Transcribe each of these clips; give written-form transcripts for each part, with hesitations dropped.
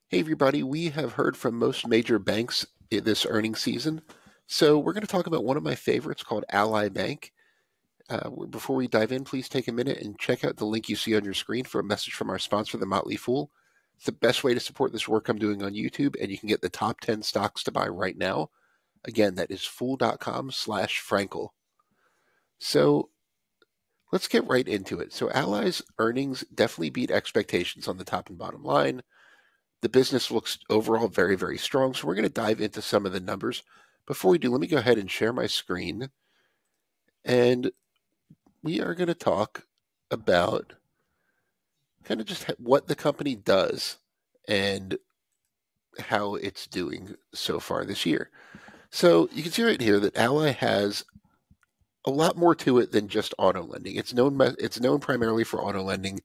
Hey, everybody. We have heard from most major banks this earnings season. So, we're going to talk about one of my favorites called Ally Bank. Before we dive in, please take a minute and check out the link you see on your screen for a message from our sponsor, The Motley Fool. It's the best way to support this work I'm doing on YouTube, and you can get the top 10 stocks to buy right now. Again, that is fool.com/Frankel. So, let's get right into it. So, Ally's earnings definitely beat expectations on the top and bottom line. The business looks overall very, very strong. So we're going to dive into some of the numbers. Before we do, let me go ahead and share my screen. And we are going to talk about kind of just what the company does and how it's doing so far this year. So you can see right here that Ally has a lot more to it than just auto lending. It's known primarily for auto lending.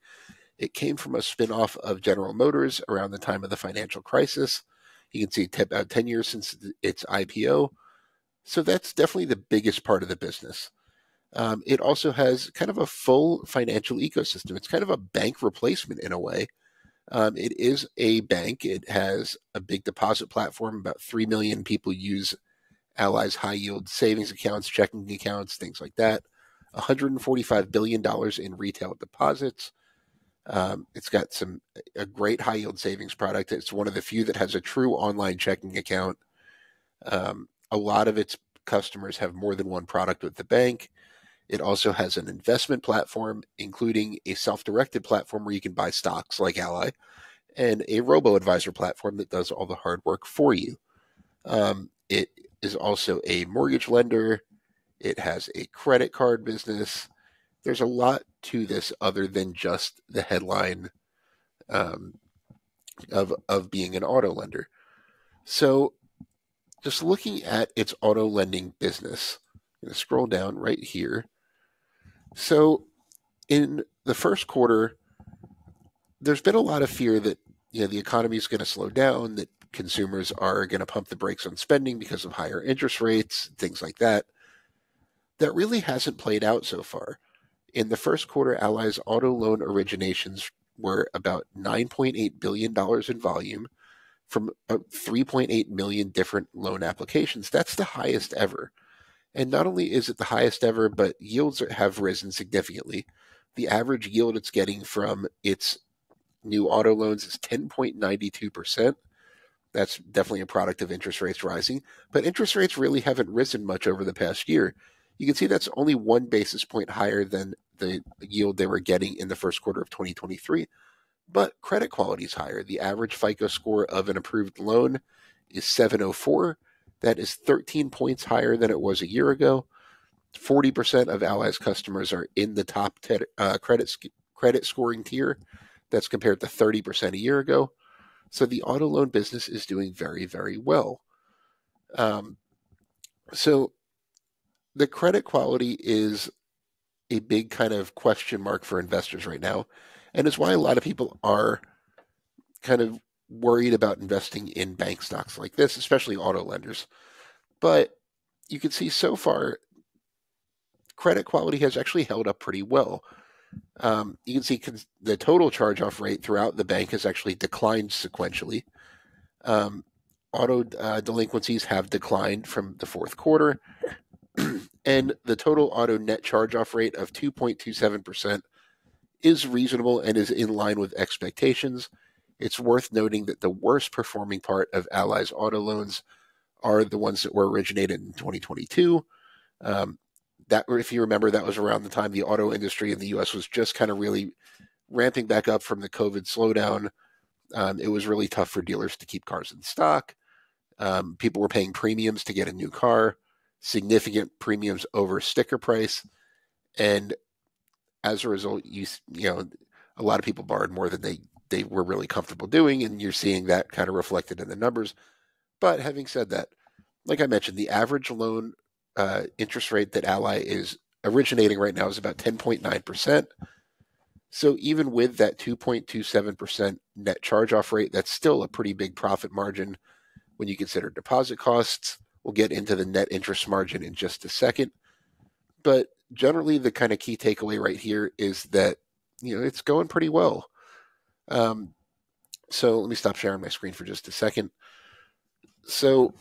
It came from a spinoff of General Motors around the time of the financial crisis. You can see about 10 years since its IPO. So that's definitely the biggest part of the business. It also has kind of a full financial ecosystem. It's kind of a bank replacement in a way. It is a bank. It has a big deposit platform. About 3 million people use Ally's high yield savings accounts, checking accounts, things like that. $145 billion in retail deposits. It's got a great high yield savings product. It's one of the few that has a true online checking account. A lot of its customers have more than one product with the bank. It also has an investment platform, including a self-directed platform where you can buy stocks like Ally, and a robo-advisor platform that does all the hard work for you. It is also a mortgage lender. It has a credit card business. There's a lot to this other than just the headline of being an auto lender. So, just looking at its auto lending business, I'm going to scroll down right here. So, in the first quarter, there's been a lot of fear that the economy is going to slow down, that consumers are going to pump the brakes on spending because of higher interest rates, things like that. That really hasn't played out so far. In the first quarter, Ally's auto loan originations were about $9.8 billion in volume from 3.8 million different loan applications. That's the highest ever. And not only is it the highest ever, but yields have risen significantly. The average yield it's getting from its new auto loans is 10.92%. That's definitely a product of interest rates rising. But interest rates really haven't risen much over the past year. You can see that's only 1 basis point higher than the yield they were getting in the first quarter of 2023. But credit quality is higher. The average FICO score of an approved loan is 704. That is 13 points higher than it was a year ago. 40% of Ally's customers are in the top credit scoring tier. That's compared to 30% a year ago. So the auto loan business is doing very, very well. So the credit quality is a big kind of question mark for investors right now, and is why a lot of people are kind of worried about investing in bank stocks like this, especially auto lenders. But you can see so far, credit quality has actually held up pretty well. You can see the total charge-off rate throughout the bank has actually declined sequentially. Auto delinquencies have declined from the fourth quarter, and the total auto net charge-off rate of 2.27% is reasonable and is in line with expectations. It's worth noting that the worst performing part of Ally's auto loans are the ones that were originated in 2022. That, if you remember, that was around the time the auto industry in the U.S. was just kind of really ramping back up from the COVID slowdown. It was really tough for dealers to keep cars in stock. People were paying premiums to get a new car, significant premiums over sticker price, and as a result, a lot of people borrowed more than they were really comfortable doing, and you're seeing that kind of reflected in the numbers. But having said that, like I mentioned, the average loan interest rate that Ally is originating right now is about 10.9%. So even with that 2.27% net charge-off rate, that's still a pretty big profit margin when you consider deposit costs. We'll get into the net interest margin in just a second. But generally, the kind of key takeaway right here is that, it's going pretty well. So let me stop sharing my screen for just a second. So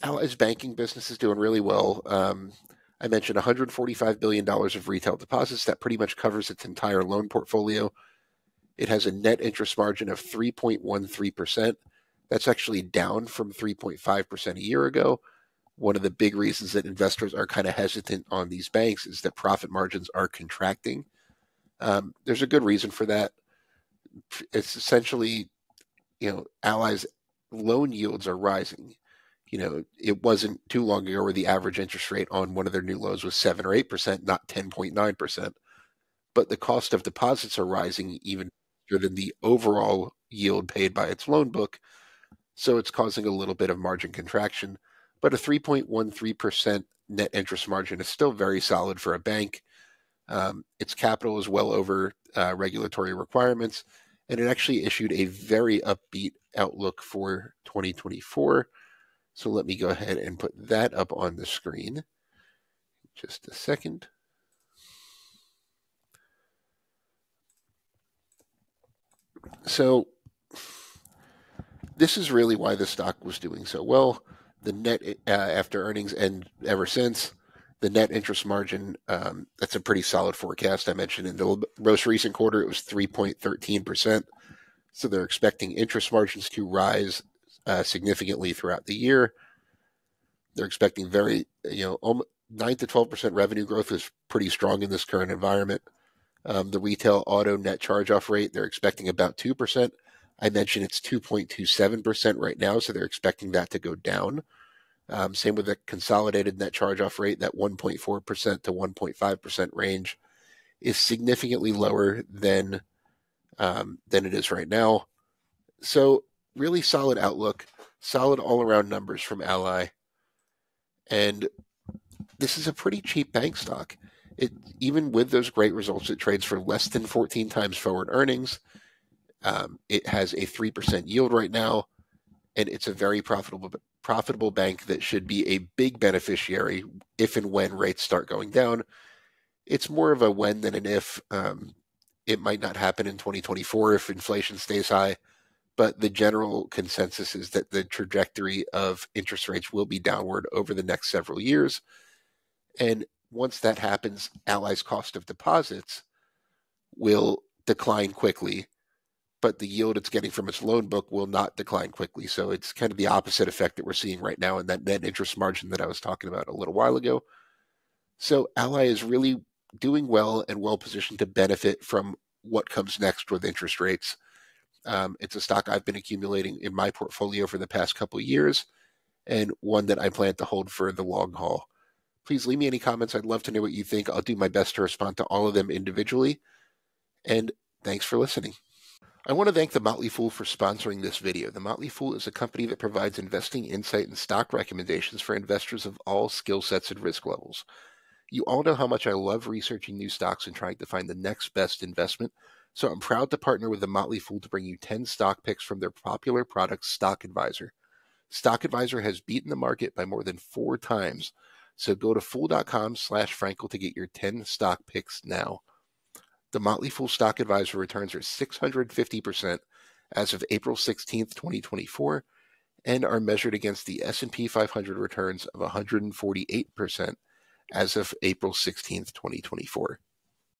Ally's banking business is doing really well. I mentioned $145 billion of retail deposits. That pretty much covers its entire loan portfolio. It has a net interest margin of 3.13%. That's actually down from 3.5% a year ago. One of the big reasons that investors are kind of hesitant on these banks is that profit margins are contracting. There's a good reason for that. It's essentially, Ally's loan yields are rising. It wasn't too long ago where the average interest rate on one of their new loans was 7 or 8%, not 10.9%. But the cost of deposits are rising even faster than the overall yield paid by its loan book. So it's causing a little bit of margin contraction. But a 3.13% net interest margin is still very solid for a bank. Its capital is well over regulatory requirements, and it actually issued a very upbeat outlook for 2024. So let me go ahead and put that up on the screen. Just a second. So this is really why the stock was doing so well. The net after earnings and ever since, the net interest margin, that's a pretty solid forecast. I mentioned in the most recent quarter, it was 3.13%. So they're expecting interest margins to rise significantly throughout the year. They're expecting 9 to 12% revenue growth is pretty strong in this current environment. The retail auto net charge-off rate, they're expecting about 2%. I mentioned it's 2.27% right now, so they're expecting that to go down. Same with the consolidated net charge-off rate, that 1.4% to 1.5% range is significantly lower than it is right now. So really solid outlook, solid all-around numbers from Ally. And this is a pretty cheap bank stock. Even with those great results, it trades for less than 14 times forward earnings. It has a 3% yield right now, and it's a very profitable bank that should be a big beneficiary if and when rates start going down. It's more of a when than an if. It might not happen in 2024 if inflation stays high, but the general consensus is that the trajectory of interest rates will be downward over the next several years. And once that happens, Ally's cost of deposits will decline quickly, but the yield it's getting from its loan book will not decline quickly. So it's kind of the opposite effect that we're seeing right now in that net interest margin that I was talking about a little while ago. So Ally is really doing well and well positioned to benefit from what comes next with interest rates. It's a stock I've been accumulating in my portfolio for the past couple of years, and one that I plan to hold for the long haul. Please leave me any comments. I'd love to know what you think. I'll do my best to respond to all of them individually. And thanks for listening. I want to thank The Motley Fool for sponsoring this video. The Motley Fool is a company that provides investing insight and stock recommendations for investors of all skill sets and risk levels. You all know how much I love researching new stocks and trying to find the next best investment, so I'm proud to partner with The Motley Fool to bring you 10 stock picks from their popular product, Stock Advisor. Stock Advisor has beaten the market by more than 4 times, so go to fool.com/Frankel to get your 10 stock picks now. The Motley Fool Stock Advisor returns are 650% as of April 16th, 2024, and are measured against the S&P 500 returns of 148% as of April 16th, 2024.